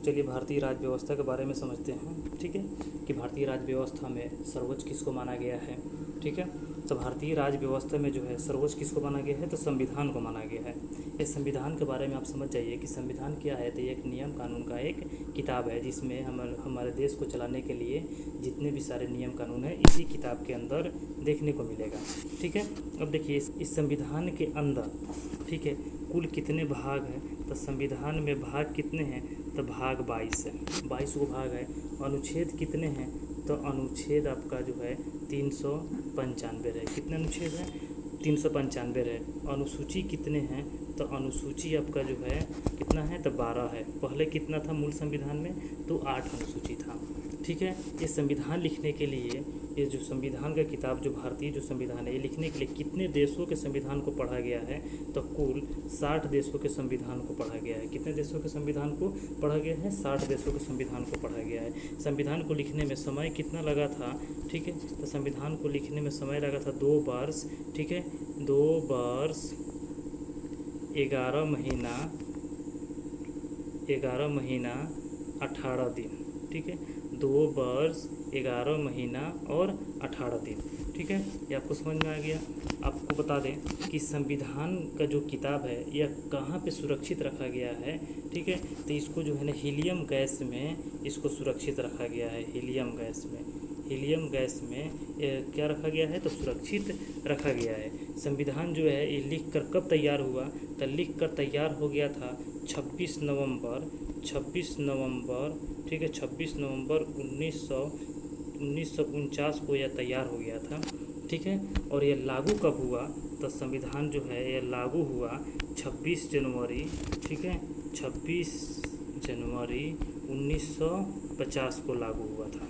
चलिए भारतीय राज्य व्यवस्था के बारे में समझते हैं। ठीक है, कि भारतीय राज्य व्यवस्था में सर्वोच्च किसको माना गया है। ठीक है, तो भारतीय राज्य व्यवस्था में जो है सर्वोच्च किसको माना गया है, तो संविधान को माना गया है। इस संविधान के बारे में आप समझ जाइए कि संविधान क्या है। तो ये एक नियम कानून का एक किताब है जिसमें हमारे देश को चलाने के लिए जितने भी सारे नियम कानून है इसी किताब के अंदर देखने को मिलेगा। ठीक है, अब देखिए इस संविधान के अंदर, ठीक है, कुल कितने भाग हैं। तो संविधान में भाग कितने हैं, तो भाग 22 है, 22 को भाग है। अनुच्छेद कितने हैं, तो अनुच्छेद आपका जो है 395 है। कितने अनुच्छेद हैं, 395 है। अनुसूची कितने हैं, तो अनुसूची आपका जो है कितना है, तो 12 है। पहले कितना था मूल संविधान में, तो 8 अनुसूची था। ठीक है, ये संविधान लिखने के लिए, ये जो संविधान का किताब जो भारतीय जो संविधान है ये लिखने के लिए कितने देशों के संविधान को पढ़ा गया है, तो कुल 60 देशों के संविधान को पढ़ा गया है। कितने देशों के संविधान को पढ़ा गया है, 60 देशों के संविधान को पढ़ा गया है। संविधान को लिखने में समय कितना लगा था, ठीक है, तो संविधान को लिखने में समय लगा था 2 वर्ष। ठीक है, 2 वर्ष 11 महीना 18 दिन। ठीक है, 2 वर्ष 11 महीना और 18 दिन। ठीक है, ये आपको समझ में आ गया। आपको बता दें कि संविधान का जो किताब है यह कहाँ पे सुरक्षित रखा गया है। ठीक है, तो इसको जो है ना हीलियम गैस में इसको सुरक्षित रखा गया है। हीलियम गैस में क्या रखा गया है, तो सुरक्षित रखा गया है। संविधान जो है ये लिख कर कब तैयार हुआ, तो लिख कर तैयार हो गया था 26 नवंबर। ठीक है, 26 नवंबर 1949 को यह तैयार हो गया था। ठीक है, और ये लागू कब हुआ, तो संविधान जो है ये लागू हुआ 26 जनवरी। ठीक है, 26 जनवरी 1950 को लागू हुआ था।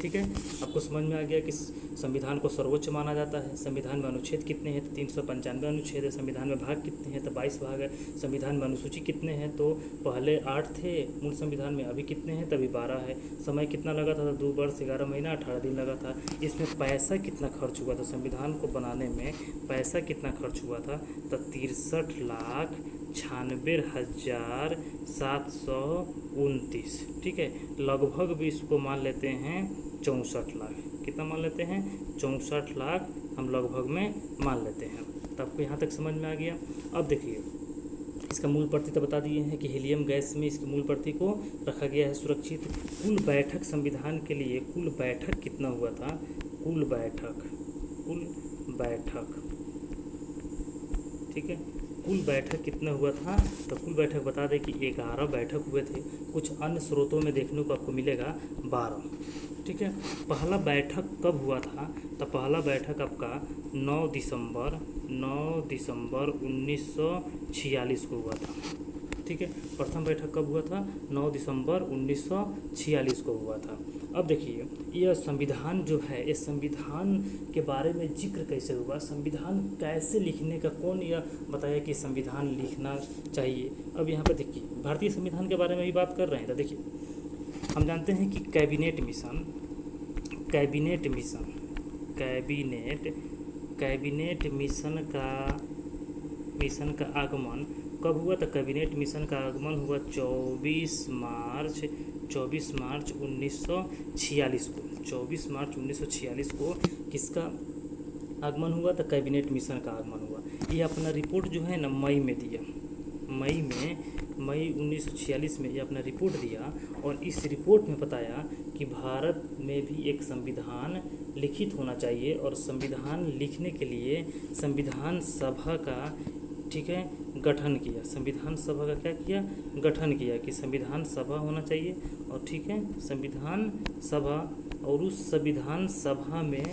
ठीक है, आपको समझ में आ गया कि संविधान को सर्वोच्च माना जाता है। संविधान में अनुच्छेद कितने हैं, तो 395 अनुच्छेद है। संविधान में भाग कितने हैं, तो 22 भाग है। संविधान में अनुसूची कितने हैं, तो पहले 8 थे मूल संविधान में, अभी कितने हैं, तभी 12 है। समय कितना लगा था, 2 वर्ष 11 महीना 18 दिन लगा था। इसमें पैसा कितना खर्च हुआ था, संविधान को बनाने में पैसा कितना खर्च हुआ था, तो 63,96,729। ठीक है, लगभग भी इसको मान लेते हैं 64 लाख। कितना मान लेते हैं, 64 लाख हम लगभग में मान लेते हैं। तो आपको यहाँ तक समझ में आ गया। अब देखिए इसका मूल प्रति तो बता दिए हैं कि हीलियम गैस में इसकी मूल प्रति को रखा गया है सुरक्षित। कुल बैठक संविधान के लिए कुल बैठक कितना हुआ था, कुल बैठक, ठीक है, कुल बैठक कितना हुआ था, तो कुल बैठक बता दें कि 11 बैठक हुए थे। कुछ अन्य स्रोतों में देखने को आपको मिलेगा 12। ठीक है, पहला बैठक कब हुआ था, तो पहला बैठक आपका 9 दिसंबर 1946 को हुआ था। ठीक है, प्रथम बैठक कब हुआ था, 9 दिसंबर 1946 को हुआ था। अब देखिए यह संविधान जो है, इस संविधान के बारे में जिक्र कैसे हुआ, संविधान कैसे लिखने का कौन यह बताया कि संविधान लिखना चाहिए। अब यहाँ पर देखिए भारतीय संविधान के बारे में भी बात कर रहे हैं। तो देखिए हम जानते हैं कि कैबिनेट मिशन का आगमन कब हुआ, तो कैबिनेट मिशन का आगमन हुआ 24 मार्च 1946 को। 24 मार्च 1946 को किसका आगमन हुआ, तो कैबिनेट मिशन का आगमन हुआ। ये अपना रिपोर्ट जो है ना मई में दिया, मई 1946 में ये अपना रिपोर्ट दिया। और इस रिपोर्ट में बताया कि भारत में भी एक संविधान लिखित होना चाहिए और संविधान लिखने के लिए संविधान सभा का, ठीक है, गठन किया। संविधान सभा का क्या किया, गठन किया कि संविधान सभा होना चाहिए। और ठीक है, संविधान सभा, और उस संविधान सभा में,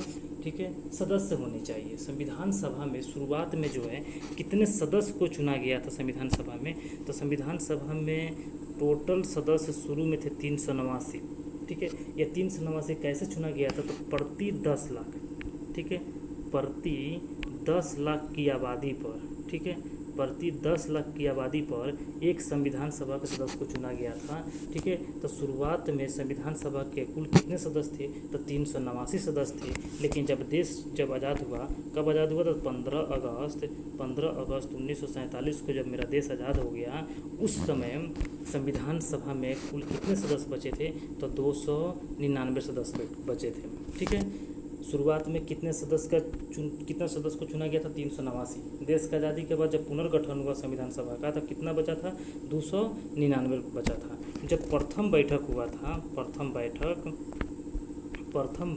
ठीक है, सदस्य होने चाहिए। संविधान सभा में शुरुआत में जो है कितने सदस्य को चुना गया था संविधान सभा में, तो संविधान सभा में टोटल सदस्य शुरू में थे 389। ठीक है, ये 389 कैसे चुना गया था, तो प्रति 10 लाख, ठीक है, प्रति 10 लाख की आबादी पर, ठीक है, प्रति 10 लाख की आबादी पर एक संविधान सभा के सदस्य को चुना गया था। ठीक है, तो शुरुआत में संविधान सभा के कुल कितने सदस्य थे? तो 389 सदस्य थे। लेकिन जब देश आज़ाद हुआ, कब आज़ाद हुआ? तो 15 अगस्त 1947 को जब मेरा देश आज़ाद हो गया, उस समय संविधान सभा में कुल कितने सदस्य बचे थे? तो 299 सदस्य बचे थे। ठीक है, शुरुआत में कितने सदस्य को चुना गया था? 389। देश की आज़ादी के बाद जब पुनर्गठन हुआ संविधान सभा का, तब कितना बचा था? 299 बचा था। जब प्रथम बैठक हुआ था, प्रथम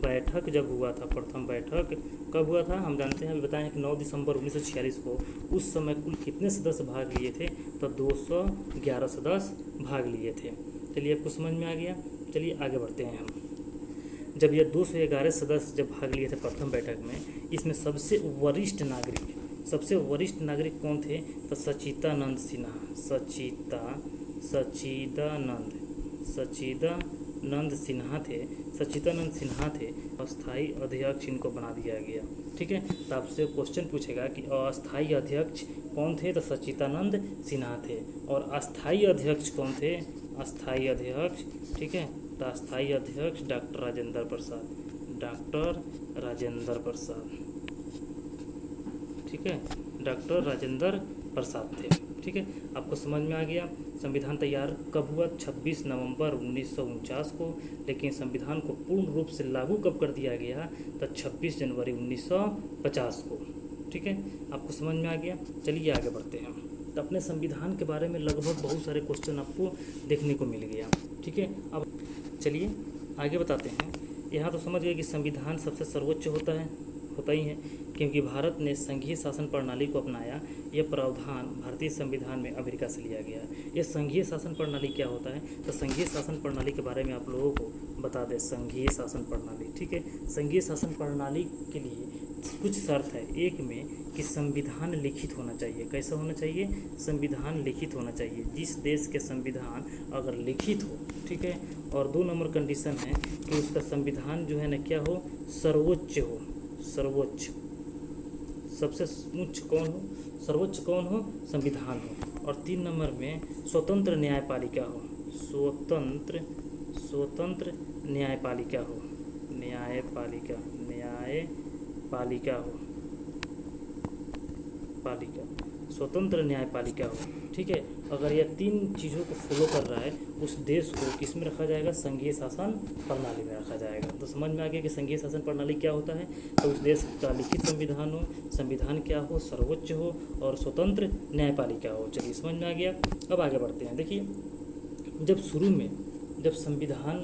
बैठक जब हुआ था, प्रथम बैठक कब हुआ था? हम जानते हैं, अभी बताएं कि 9 दिसंबर 1946 को। उस समय कुल कितने सदस्य भाग लिए थे? तो 211 सदस्य भाग लिए थे। चलिए, आपको समझ में आ गया। चलिए आगे बढ़ते हैं हम। जब ये 211 सदस्य जब भाग लिए थे प्रथम बैठक में, इसमें सबसे वरिष्ठ नागरिक कौन थे? तो सच्चिदानंद सिन्हा। सच्चिदानंद सिन्हा थे। अस्थाई अध्यक्ष इनको बना दिया गया। ठीक है, तो आपसे क्वेश्चन पूछेगा कि अस्थाई अध्यक्ष कौन थे? तो सच्चिदानंद सिन्हा थे। और अस्थाई अध्यक्ष कौन थे? अस्थाई अध्यक्ष, ठीक है, तो अस्थाई अध्यक्ष डॉक्टर राजेंद्र प्रसाद। ठीक है, डॉक्टर राजेंद्र प्रसाद थे। ठीक है, आपको समझ में आ गया। संविधान तैयार कब हुआ? 26 नवंबर 1949 को। लेकिन संविधान को पूर्ण रूप से लागू कब कर दिया गया? तो 26 जनवरी 1950 को। ठीक है, आपको समझ में आ गया। चलिए आगे बढ़ते हैं। तो अपने संविधान के बारे में लगभग बहुत सारे क्वेश्चन आपको देखने को मिल गया। ठीक है, अब चलिए आगे बताते हैं। यहाँ तो समझ गए कि संविधान सबसे सर्वोच्च होता ही है, क्योंकि भारत ने संघीय शासन प्रणाली को अपनाया। यह प्रावधान भारतीय संविधान में अमेरिका से लिया गया है। यह संघीय शासन प्रणाली क्या होता है? तो संघीय शासन प्रणाली के बारे में आप लोगों को बता दें। संघीय शासन प्रणाली, ठीक है, संघीय शासन प्रणाली के लिए कुछ शर्त है। एक में कि संविधान लिखित होना चाहिए। कैसा होना चाहिए? संविधान लिखित होना चाहिए। जिस देश के संविधान अगर लिखित हो, ठीक है, और 2 नंबर कंडीशन है कि उसका संविधान जो है ना क्या हो? सर्वोच्च हो। सबसे उच्च कौन हो? सर्वोच्च कौन हो? संविधान हो। और 3 नंबर में स्वतंत्र न्यायपालिका हो। स्वतंत्र न्यायपालिका हो। स्वतंत्र न्यायपालिका हो। ठीक है, अगर यह 3 चीज़ों को फॉलो कर रहा है, उस देश को किस में रखा जाएगा? संघीय शासन प्रणाली में रखा जाएगा। तो समझ में आ गया कि संघीय शासन प्रणाली क्या होता है। तो उस देश का लिखित संविधान हो, संविधान क्या हो? सर्वोच्च हो, और स्वतंत्र न्यायपालिका हो। चलिए समझ में आ गया। अब आगे बढ़ते हैं। देखिए, जब शुरू में जब संविधान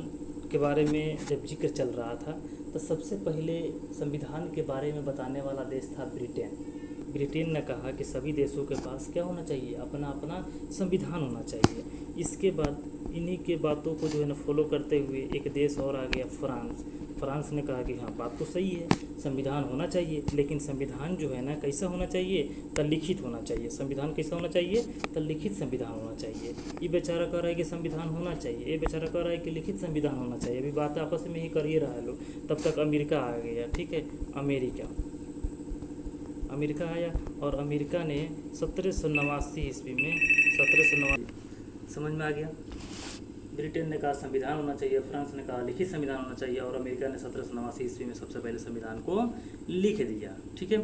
के बारे में जब जिक्र चल रहा था, तो सबसे पहले संविधान के बारे में बताने वाला देश था ब्रिटेन ने कहा कि सभी देशों के पास क्या होना चाहिए? अपना अपना संविधान होना चाहिए। इसके बाद इन्हीं के बातों को जो है ना फॉलो करते हुए एक देश और आ गया, फ्रांस ने कहा कि हाँ, बात तो सही है, संविधान होना चाहिए, लेकिन संविधान जो है ना कैसा होना चाहिए? तो लिखित होना चाहिए। संविधान कैसा होना चाहिए? तो लिखित संविधान होना चाहिए। ये बेचारा कह रहा है कि संविधान होना चाहिए, ये बेचारा कह रहा है कि लिखित संविधान होना चाहिए। अभी बात आपस में ही कर ही रहा है लोग। तब तक अमेरिका आ गया। ठीक है, अमेरिका आया, और अमेरिका ने 1789 ईस्वी में 1789, समझ में आ गया। ब्रिटेन ने कहा संविधान होना चाहिए, फ्रांस ने कहा लिखित संविधान होना चाहिए, और अमेरिका ने 1789 ईस्वी में सबसे पहले संविधान को लिख दिया। ठीक है,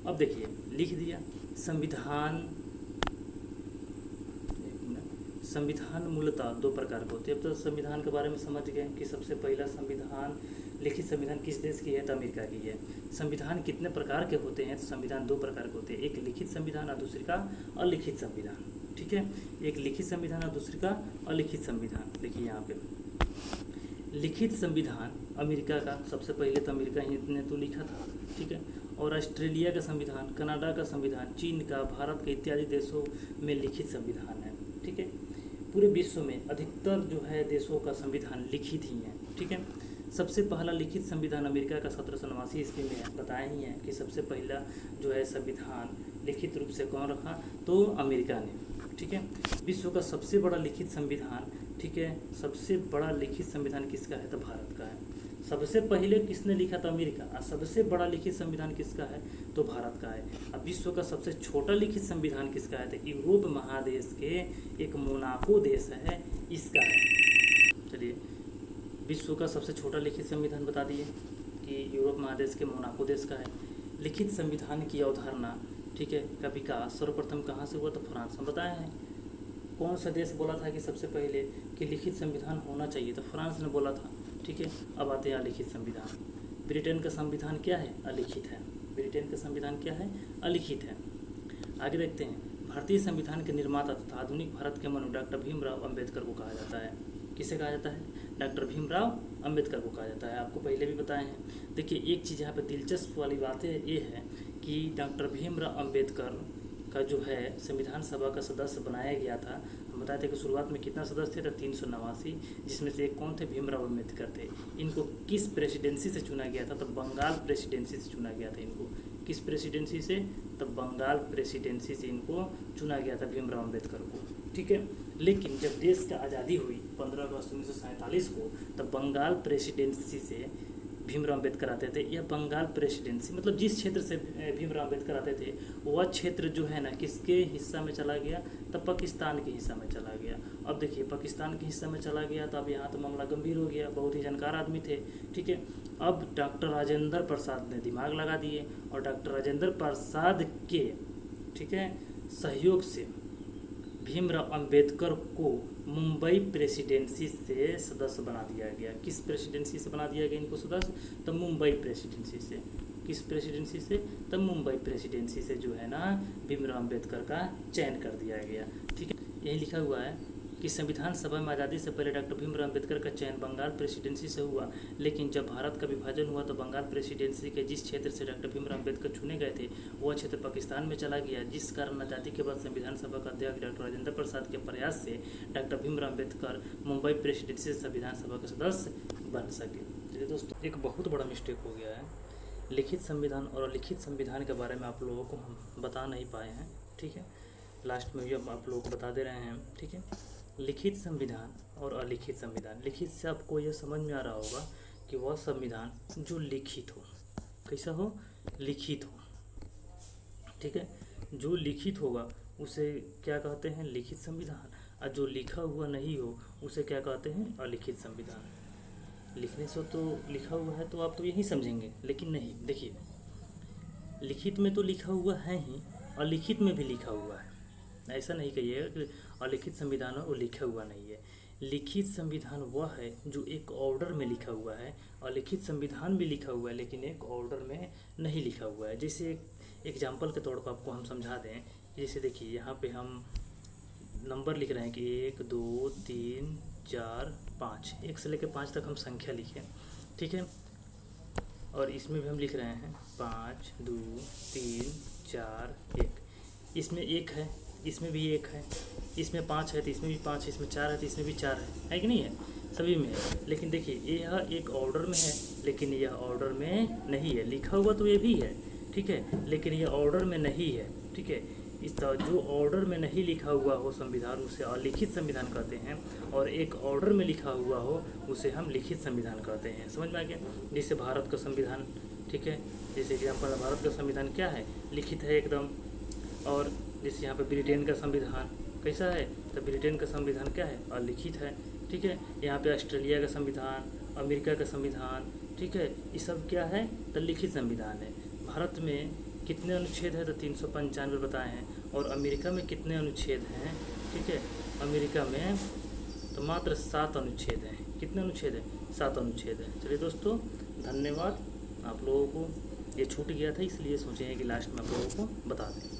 अब देखिए, लिख दिया संविधान मूलतः 2 प्रकार के होते हैं। अब तो संविधान के बारे में समझ गए कि सबसे पहला संविधान, लिखित संविधान किस देश की है? तो अमेरिका की है। संविधान कितने प्रकार के होते हैं? तो संविधान 2 प्रकार के होते हैं, एक लिखित संविधान और दूसरी का अलिखित संविधान। ठीक है, एक लिखित संविधान और दूसरी का अलिखित संविधान। देखिए यहाँ पे लिखित संविधान अमेरिका का, सबसे पहले तो अमेरिका ही ने तो लिखा था। ठीक है, और ऑस्ट्रेलिया का संविधान, कनाडा का संविधान, चीन का, भारत के इत्यादि देशों में लिखित संविधान है। ठीक है, पूरे विश्व में अधिकतर जो है देशों का संविधान लिखित ही है। ठीक है, सबसे पहला लिखित संविधान अमेरिका का 1789 ईस्वी में बताया ही है कि सबसे पहला जो है संविधान लिखित रूप से कौन रखा? तो अमेरिका ने। ठीक है, विश्व का सबसे बड़ा लिखित संविधान, ठीक है, सबसे बड़ा लिखित संविधान किसका है? तो भारत का है। सबसे पहले किसने लिखा था? अमेरिका। और सबसे बड़ा लिखित संविधान किसका है? तो भारत का है। अब विश्व का सबसे छोटा लिखित संविधान किसका है? तो यूरोप महादेश के एक मोनाको देश है, इसका है। चलिए, विश्व का सबसे छोटा लिखित संविधान बता दिए कि यूरोप महादेश के मोनाको देश का है। लिखित संविधान की अवधारणा, ठीक है, का विकास सर्वप्रथम कहाँ से हुआ? तो फ्रांस में। बताया है कौन सा देश बोला था कि सबसे पहले कि लिखित संविधान होना चाहिए? तो फ्रांस ने बोला था। ठीक है, अब आते हैं अलिखित संविधान। ब्रिटेन का संविधान क्या है? अलिखित है। ब्रिटेन का संविधान क्या है? अलिखित है। आगे देखते हैं। भारतीय संविधान के निर्माता तथा आधुनिक भारत के मनु डॉक्टर भीमराव अम्बेडकर को कहा जाता है। किसे कहा जाता है? डॉक्टर भीमराव अम्बेडकर को कहा जाता है। आपको पहले भी बताए हैं। देखिए, एक चीज़ यहाँ पर दिलचस्प वाली बात है, ये है कि डॉक्टर भीमराव अम्बेडकर का जो है संविधान सभा का सदस्य बनाया गया था। हम बताए थे कि शुरुआत में कितना सदस्य थे? तो 389, जिसमें से एक कौन थे? भीमराव अम्बेडकर थे। इनको किस प्रेसिडेंसी से चुना गया था? तो बंगाल प्रेसिडेंसी से चुना गया था इनको। किस प्रेसिडेंसी से? तो बंगाल प्रेसिडेंसी से इनको चुना गया था भीमराव अम्बेडकर को। ठीक है, लेकिन जब देश का आज़ादी हुई 15 अगस्त 1947 को, तब बंगाल प्रेसिडेंसी से भीमराव अम्बेडकर आते थे। या बंगाल प्रेसिडेंसी मतलब जिस क्षेत्र से भीमराव अम्बेडकर आते थे वह क्षेत्र जो है ना किसके हिस्सा में चला गया? तब पाकिस्तान के हिस्सा में चला गया। अब देखिए, पाकिस्तान के हिस्सा में चला गया, तो अब यहाँ तो मामला गंभीर हो गया। बहुत ही जानकार आदमी थे। ठीक है, अब डॉक्टर राजेंद्र प्रसाद ने दिमाग लगा दिए और डॉक्टर राजेंद्र प्रसाद के, ठीक है, सहयोग से भीमराव अम्बेडकर को मुंबई प्रेसिडेंसी से सदस्य बना दिया गया। किस प्रेसिडेंसी से बना दिया गया इनको सदस्य? तो मुंबई प्रेसिडेंसी से। किस प्रेसिडेंसी से? तो मुंबई प्रेसिडेंसी से जो है ना भीमराव अम्बेडकर का चयन कर दिया गया। ठीक है, यही लिखा हुआ है कि संविधान सभा में आज़ादी से पहले डॉक्टर भीमराव अम्बेडकर का चयन बंगाल प्रेसिडेंसी से हुआ, लेकिन जब भारत का विभाजन हुआ तो बंगाल प्रेसिडेंसी के जिस क्षेत्र से डॉक्टर भीमराव अम्बेडकर चुने गए थे वह क्षेत्र पाकिस्तान में चला गया, जिस कारण आज़ादी के बाद संविधान सभा का अध्यक्ष डॉक्टर राजेंद्र प्रसाद के प्रयास से डॉक्टर भीमराव अम्बेडकर मुंबई प्रेसिडेंसी से संविधान सभा के सदस्य बन सके। चलिए दोस्तों, एक बहुत बड़ा मिस्टेक हो गया है। लिखित संविधान और अलिखित संविधान के बारे में आप लोगों को हम बता नहीं पाए हैं। ठीक है, लास्ट में भी हम आप लोगों को बता दे रहे हैं। ठीक है, लिखित संविधान और अलिखित संविधान। लिखित से आपको यह समझ में आ रहा होगा कि वह संविधान जो लिखित हो। कैसा हो? लिखित हो। ठीक है, जो लिखित होगा उसे क्या कहते हैं? लिखित संविधान। और जो लिखा हुआ नहीं हो उसे क्या कहते हैं? अलिखित संविधान। लिखने से तो लिखा हुआ है तो आप तो यही समझेंगे, लेकिन नहीं। देखिए, लिखित में तो लिखा हुआ है ही, अलिखित में भी लिखा हुआ है। ऐसा नहीं कहिएगा कि अलिखित संविधान है और लिखा हुआ नहीं है। लिखित संविधान वह है जो एक ऑर्डर में लिखा हुआ है। अलिखित संविधान भी लिखा हुआ है लेकिन एक ऑर्डर में नहीं लिखा हुआ है। जैसे एक एग्जाम्पल के तौर पर आपको हम समझा दें। जैसे देखिए, यहाँ पे हम नंबर लिख रहे हैं कि 1 2 3 4 5, 1 से लेकर 5 तक हम संख्या लिखें। ठीक है, और इसमें भी हम लिख रहे हैं 5 2 3 4 1। इसमें 1 है, इसमें भी 1 है, इसमें 5 है तो इसमें भी 5 है, इसमें 4 है तो इसमें भी 4 है कि नहीं है? सभी में है। लेकिन देखिए, यह एक ऑर्डर में है लेकिन यह ऑर्डर में नहीं है। लिखा हुआ तो ये भी है, ठीक है, लेकिन यह ऑर्डर में नहीं है। ठीक है, इस तरह जो ऑर्डर में नहीं लिखा हुआ हो संविधान उसे अलिखित संविधान कहते हैं, और एक ऑर्डर में लिखा हुआ हो उसे हम लिखित संविधान कहते हैं। समझ में आ गया? जैसे भारत का संविधान, ठीक है, जैसे एग्जाम्पल, भारत का संविधान क्या है? लिखित है एकदम। और जैसे यहाँ पे ब्रिटेन का संविधान कैसा है? तो ब्रिटेन का संविधान क्या है? अलिखित है। ठीक है, यहाँ पे ऑस्ट्रेलिया का संविधान, अमेरिका का संविधान, ठीक है, ये सब क्या है? तो लिखित संविधान है। भारत में कितने अनुच्छेद हैं? तो 395 बताए हैं। और अमेरिका में कितने अनुच्छेद हैं? ठीक है, अमेरिका में तो मात्र 7 अनुच्छेद हैं। कितने अनुच्छेद हैं? 7 अनुच्छेद हैं। चलिए दोस्तों, धन्यवाद। आप लोगों को ये छूट गया था इसलिए सोचे हैं कि लास्ट में आप लोगों को बता दें।